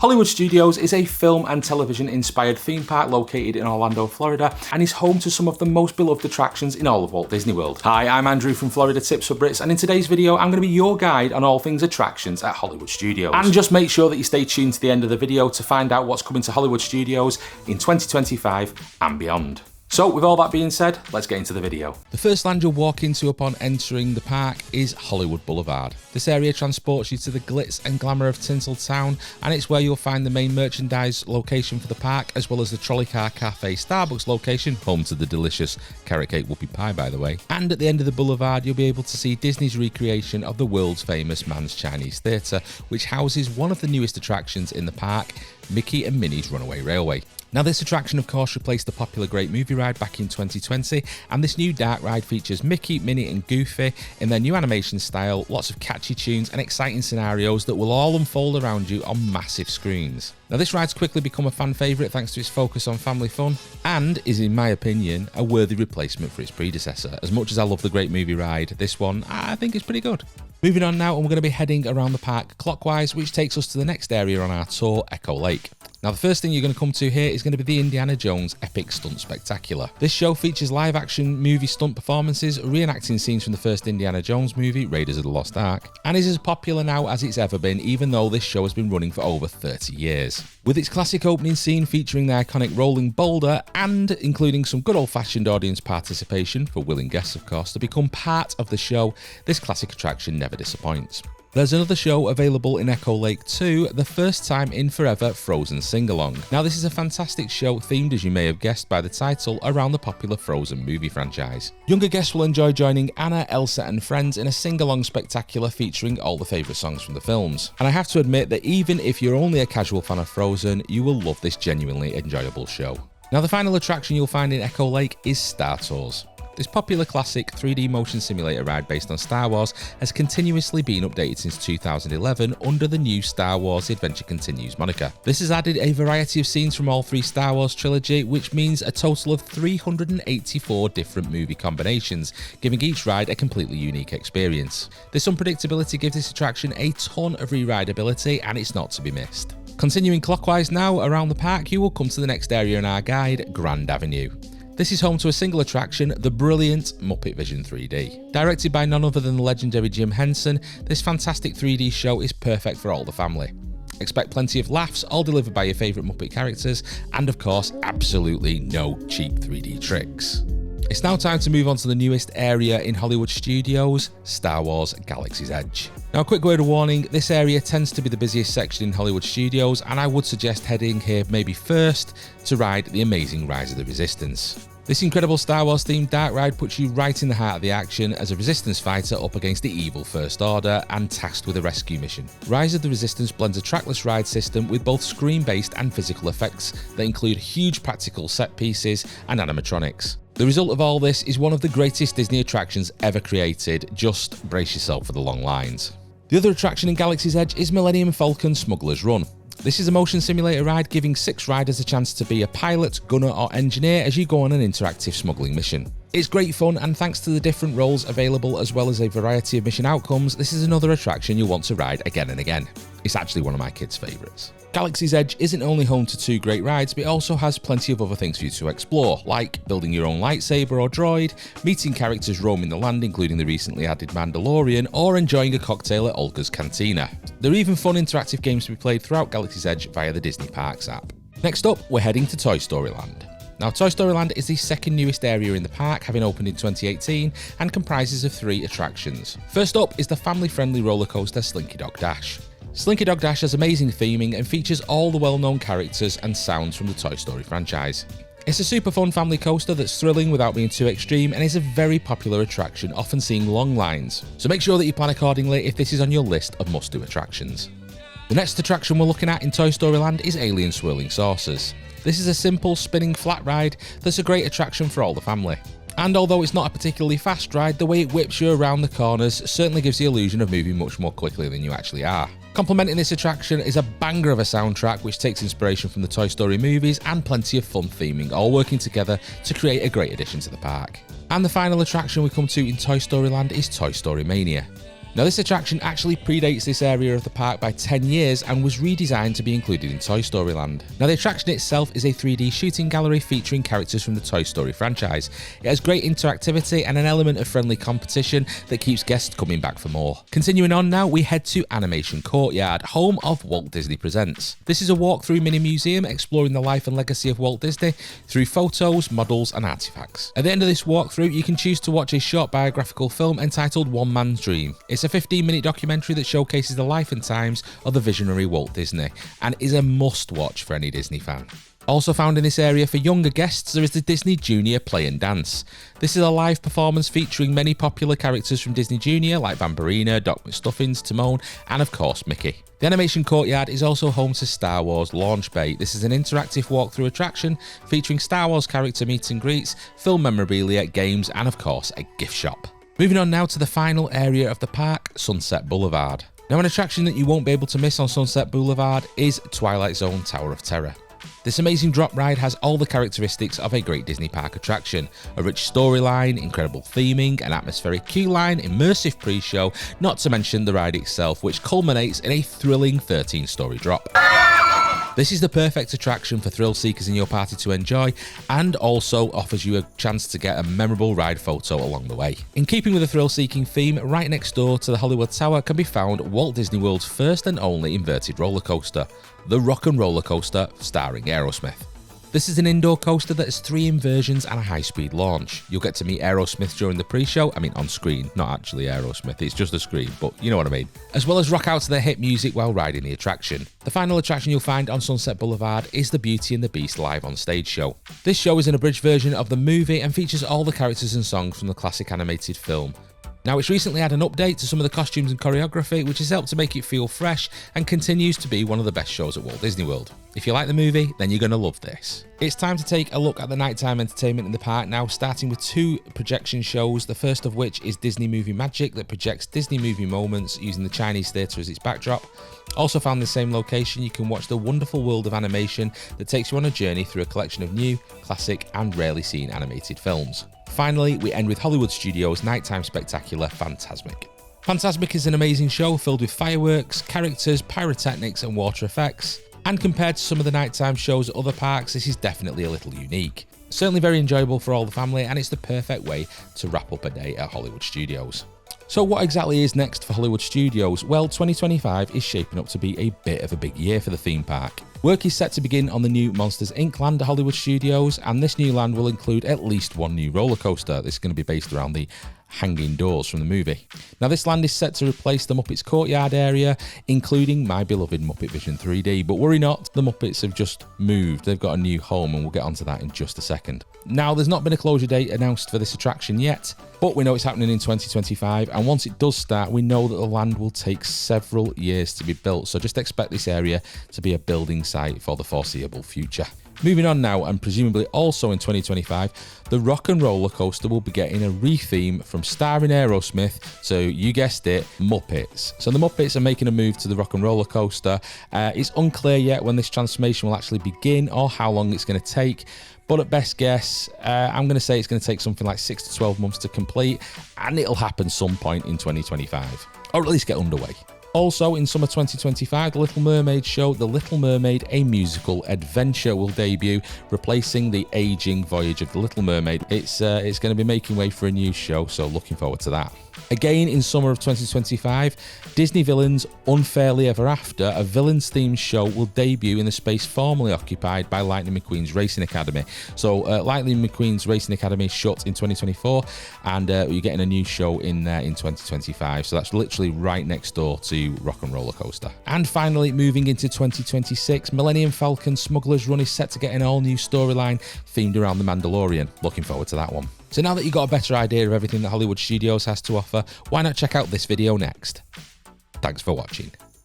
Hollywood Studios is a film and television inspired theme park located in Orlando, Florida, and is home to some of the most beloved attractions in all of Walt Disney World. Hi, I'm Andrew from Florida Tips for Brits, and in today's video I'm going to be your guide on all things attractions at Hollywood Studios. And just make sure that you stay tuned to the end of the video to find out what's coming to Hollywood Studios in 2025 and beyond. So with all that being said, let's get into the video. The first land you'll walk into upon entering the park is Hollywood Boulevard. This area transports you to the glitz and glamour of Tinseltown, and it's where you'll find the main merchandise location for the park, as well as the Trolley Car Cafe Starbucks location, home to the delicious carrot cake whoopie pie by the way. And at the end of the boulevard you'll be able to see Disney's recreation of the world's famous Mann's Chinese Theatre, which houses one of the newest attractions in the park, Mickey and Minnie's Runaway Railway. Now this attraction of course replaced the popular Great Movie Ride back in 2020, and this new dark ride features Mickey, Minnie and Goofy in their new animation style, lots of catchy tunes and exciting scenarios that will all unfold around you on massive screens. Now this ride's quickly become a fan favourite thanks to its focus on family fun, and is in my opinion a worthy replacement for its predecessor. As much as I love the Great Movie Ride, this one I think is pretty good. Moving on now, and we're going to be heading around the park clockwise, which takes us to the next area on our tour, Echo Lake. Now the first thing you're going to come to here is going to be the Indiana Jones Epic Stunt Spectacular. This show features live action movie stunt performances, reenacting scenes from the first Indiana Jones movie, Raiders of the Lost Ark, and is as popular now as it's ever been, even though this show has been running for over 30 years. With its classic opening scene featuring the iconic rolling boulder, and including some good old-fashioned audience participation, for willing guests of course, to become part of the show, this classic attraction never disappoints. There's another show available in Echo Lake too, the first time in forever Frozen Sing-Along. Now this is a fantastic show themed, as you may have guessed by the title, around the popular Frozen movie franchise. Younger guests will enjoy joining Anna, Elsa and friends in a sing-along spectacular featuring all the favourite songs from the films. And I have to admit that even if you're only a casual fan of Frozen, you will love this genuinely enjoyable show. Now the final attraction you'll find in Echo Lake is Star Tours. This popular classic 3D motion simulator ride based on Star Wars has continuously been updated since 2011 under the new Star Wars Adventure Continues moniker. This has added a variety of scenes from all three Star Wars trilogy, which means a total of 384 different movie combinations, giving each ride a completely unique experience. This unpredictability gives this attraction a ton of re-rideability, and it's not to be missed. Continuing clockwise now around the park, you will come to the next area in our guide, Grand Avenue. This is home to a single attraction, the brilliant Muppet Vision 3D. Directed by none other than the legendary Jim Henson, this fantastic 3D show is perfect for all the family. Expect plenty of laughs, all delivered by your favourite Muppet characters, and of course, absolutely no cheap 3D tricks. It's now time to move on to the newest area in Hollywood Studios, Star Wars Galaxy's Edge. Now a quick word of warning, this area tends to be the busiest section in Hollywood Studios, and I would suggest heading here maybe first to ride the amazing Rise of the Resistance. This incredible Star Wars themed dark ride puts you right in the heart of the action as a Resistance fighter up against the evil First Order and tasked with a rescue mission. Rise of the Resistance blends a trackless ride system with both screen-based and physical effects that include huge practical set pieces and animatronics. The result of all this is one of the greatest Disney attractions ever created. Just brace yourself for the long lines. The other attraction in Galaxy's Edge is Millennium Falcon Smuggler's Run. This is a motion simulator ride giving 6 riders a chance to be a pilot, gunner or engineer as you go on an interactive smuggling mission. It's great fun, and thanks to the different roles available as well as a variety of mission outcomes, this is another attraction you'll want to ride again and again. It's actually one of my kids' favourites. Galaxy's Edge isn't only home to 2 great rides, but it also has plenty of other things for you to explore, like building your own lightsaber or droid, meeting characters roaming the land including the recently added Mandalorian, or enjoying a cocktail at Olga's Cantina. There are even fun interactive games to be played throughout Galaxy's Edge via the Disney Parks app. Next up, we're heading to Toy Story Land. Now Toy Story Land is the second newest area in the park, having opened in 2018, and comprises of 3 attractions. First up is the family-friendly roller coaster Slinky Dog Dash. Slinky Dog Dash has amazing theming and features all the well-known characters and sounds from the Toy Story franchise. It's a super fun family coaster that's thrilling without being too extreme, and is a very popular attraction, often seeing long lines. So make sure that you plan accordingly if this is on your list of must-do attractions. The next attraction we're looking at in Toy Story Land is Alien Swirling Saucers. This is a simple spinning flat ride that's a great attraction for all the family. And although it's not a particularly fast ride, the way it whips you around the corners certainly gives the illusion of moving much more quickly than you actually are. Complementing this attraction is a banger of a soundtrack which takes inspiration from the Toy Story movies and plenty of fun theming, all working together to create a great addition to the park. And the final attraction we come to in Toy Story Land is Toy Story Mania. Now this attraction actually predates this area of the park by 10 years and was redesigned to be included in Toy Story Land. Now the attraction itself is a 3D shooting gallery featuring characters from the Toy Story franchise. It has great interactivity and an element of friendly competition that keeps guests coming back for more. Continuing on now, we head to Animation Courtyard, home of Walt Disney Presents. This is a walk-through mini museum exploring the life and legacy of Walt Disney through photos, models and artifacts. At the end of this walkthrough, you can choose to watch a short biographical film entitled One Man's Dream. It's a 15-minute documentary that showcases the life and times of the visionary Walt Disney and is a must-watch for any Disney fan. Also found in this area for younger guests, there is the Disney Junior Play and Dance. This is a live performance featuring many popular characters from Disney Junior like Vampirina, Doc McStuffins, Timon, and of course Mickey. The Animation Courtyard is also home to Star Wars Launch Bay. This is an interactive walkthrough attraction featuring Star Wars character meet and greets, film memorabilia, games, and of course a gift shop. Moving on now to the final area of the park, Sunset Boulevard. Now an attraction that you won't be able to miss on Sunset Boulevard is Twilight Zone Tower of Terror. This amazing drop ride has all the characteristics of a great Disney park attraction. A rich storyline, incredible theming, an atmospheric queue line, immersive pre-show, not to mention the ride itself, which culminates in a thrilling 13-story drop. This is the perfect attraction for thrill seekers in your party to enjoy and also offers you a chance to get a memorable ride photo along the way. In keeping with the thrill-seeking theme, right next door to the Hollywood Tower can be found Walt Disney World's first and only inverted roller coaster, the Rock 'n' Roller Coaster starring Aerosmith. This is an indoor coaster that has 3 inversions and a high-speed launch. You'll get to meet Aerosmith during the pre-show, I mean on screen, not actually Aerosmith, it's just a screen, but you know what I mean. As well as rock out to their hit music while riding the attraction. The final attraction you'll find on Sunset Boulevard is the Beauty and the Beast live on stage show. This show is an abridged version of the movie and features all the characters and songs from the classic animated film. Now, it's recently had an update to some of the costumes and choreography, which has helped to make it feel fresh and continues to be one of the best shows at Walt Disney World. If you like the movie, then you're going to love this. It's time to take a look at the nighttime entertainment in the park now, starting with 2 projection shows, the first of which is Disney Movie Magic that projects Disney movie moments using the Chinese theatre as its backdrop. Also found in the same location, you can watch the wonderful world of animation that takes you on a journey through a collection of new, classic and rarely seen animated films. Finally, we end with Hollywood Studios' nighttime spectacular Fantasmic. Fantasmic is an amazing show filled with fireworks, characters, pyrotechnics and water effects. And compared to some of the nighttime shows at other parks, this is definitely a little unique. Certainly very enjoyable for all the family, and it's the perfect way to wrap up a day at Hollywood Studios. So what exactly is next for Hollywood Studios? Well, 2025 is shaping up to be a bit of a big year for the theme park. Work is set to begin on the new Monsters Inc. land at Hollywood Studios, and this new land will include at least 1 new roller coaster. This is going to be based around the hanging doors from the movie. Now this land is set to replace the Muppets Courtyard area, including my beloved Muppet Vision 3D, but worry not, the Muppets have just moved. They've got a new home and we'll get onto that in just a second. Now there's not been a closure date announced for this attraction yet, but we know it's happening in 2025, and once it does start, we know that the land will take several years to be built, so just expect this area to be a building site for the foreseeable future. Moving on now, and presumably also in 2025, the Rock 'n' Roller Coaster will be getting a re-theme from starring Aerosmith, so you guessed it, Muppets. So the Muppets are making a move to the Rock 'n' Roller Coaster. It's unclear yet when this transformation will actually begin or how long it's going to take, but at best guess, I'm going to say it's going to take something like 6 to 12 months to complete, and it'll happen some point in 2025, or at least get underway. Also, in summer 2025, The Little Mermaid show, The Little Mermaid, A Musical Adventure, will debut, replacing the aging voyage of The Little Mermaid. It's going to be making way for a new show, so looking forward to that. Again, in summer of 2025, Disney Villains Unfairly Ever After, a villains-themed show, will debut in the space formerly occupied by Lightning McQueen's Racing Academy. So, Lightning McQueen's Racing Academy shut in 2024, and you're getting a new show in there in 2025. So that's literally right next door to Rock 'n' Roller Coaster. And finally, moving into 2026, Millennium Falcon Smuggler's Run is set to get an all-new storyline themed around The Mandalorian. Looking forward to that one. So now that you've got a better idea of everything that Hollywood Studios has to offer, why not check out this video next? Thanks for watching.